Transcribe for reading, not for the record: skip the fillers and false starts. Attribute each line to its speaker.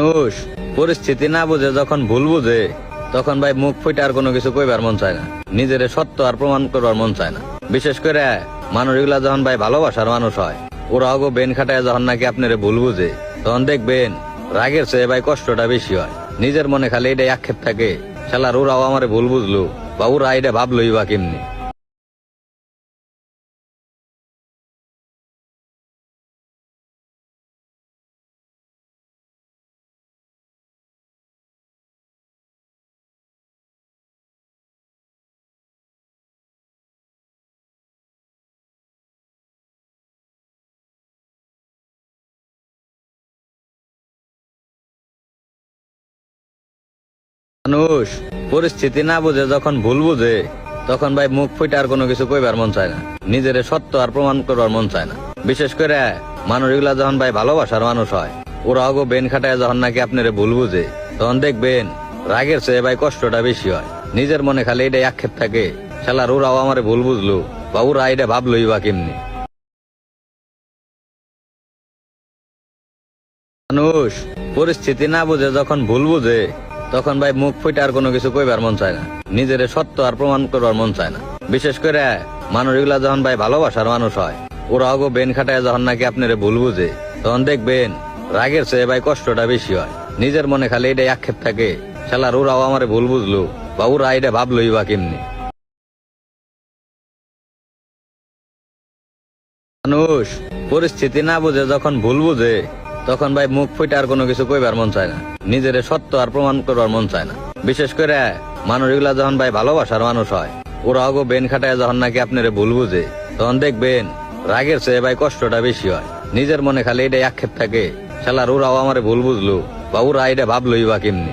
Speaker 1: মানুষ পরিস্থিতি না বুঝে যখন ভুল বুঝে তখন ভাই মুখ ফুটে আর কোনো কিছু কইবার মন চায় না, নিজের সত্য আর প্রমাণ করবার মন চায় না। বিশেষ করে মানুষগুলা যখন ভাই ভালোবাসার মানুষ হয়, ওরা অগো বেন খাটায় যখন নাকি আপনারে ভুল বুঝে, তখন দেখবেন রাগের চেয়ে ভাই কষ্টটা বেশি হয়। নিজের মনে খালি এটাই আক্ষেপ থাকে, শালার ওরাও আমারে ভুল বুঝলো বা ওরা এটা ভাবলোই বা কেমনি। মানুষ পরিস্থিতি না বুঝে যখন ভুল বুঝে তখন ভাই মুখ ফুটে আর কোনো কিছু কইবার মন চায় না, নিজের সত্য আর প্রমাণ করবার মন চায় না। বিশেষ করে মানুষগুলা যখন ভাই ভালোবাসার মানুষ হয়, ওরা অগো বেন খাটায় যখন নাকি আপনারে ভুল বুঝে, তখন দেখবেন রাগের চেয়ে ভাই কষ্টটা বেশি হয়। নিজের মনে খালি এটাই আক্ষেপ থাকে, শালার ওরাও আমারে ভুল বুঝলো বা ওরা এটা ভাবলোই বা কেমনি। মানুষ পরিস্থিতি না বুঝে যখন ভুল বুঝে তখন ভাই মুখ ফুটে আর কোনো কিছু কইবার মন চায় না, নিজের সত্য আর প্রমাণ করবার মন চায় না। বিশেষ করে মানুষগুলা যখন ভাই ভালোবাসার মানুষ হয়, ওরা অগো বেন খাটায় যখন নাকি আপনারে ভুল বুঝে, তখন দেখবেন রাগের চেয়ে ভাই কষ্টটা বেশি হয়। নিজের মনে খালি এটাই আক্ষেপ থাকে, শালার ওরাও আমারে ভুল বুঝলো বা ওরা এটা ভাবলোই বা কেমনি। মানুষ পরিস্থিতি না বুঝে যখন ভুল বুঝে তখন ভাই মুখ ফুটে আর কোনো কিছু কইবার মন চায় না, নিজের সত্য আর প্রমাণ করবার মন চায় না। বিশেষ করে মানুষগুলা যখন ভাই ভালোবাসার মানুষ হয়, ওরা অগো বেন খাটায় যখন নাকি আপনারে ভুল বুঝে, তখন দেখবেন রাগের চেয়ে ভাই কষ্টটা বেশি হয়। নিজের মনে খালি এটাই আক্ষেপ থাকে, শালার ওরাও আমারে ভুল বুঝলো বা ওরা এটা ভাবলোই বা কেমনি।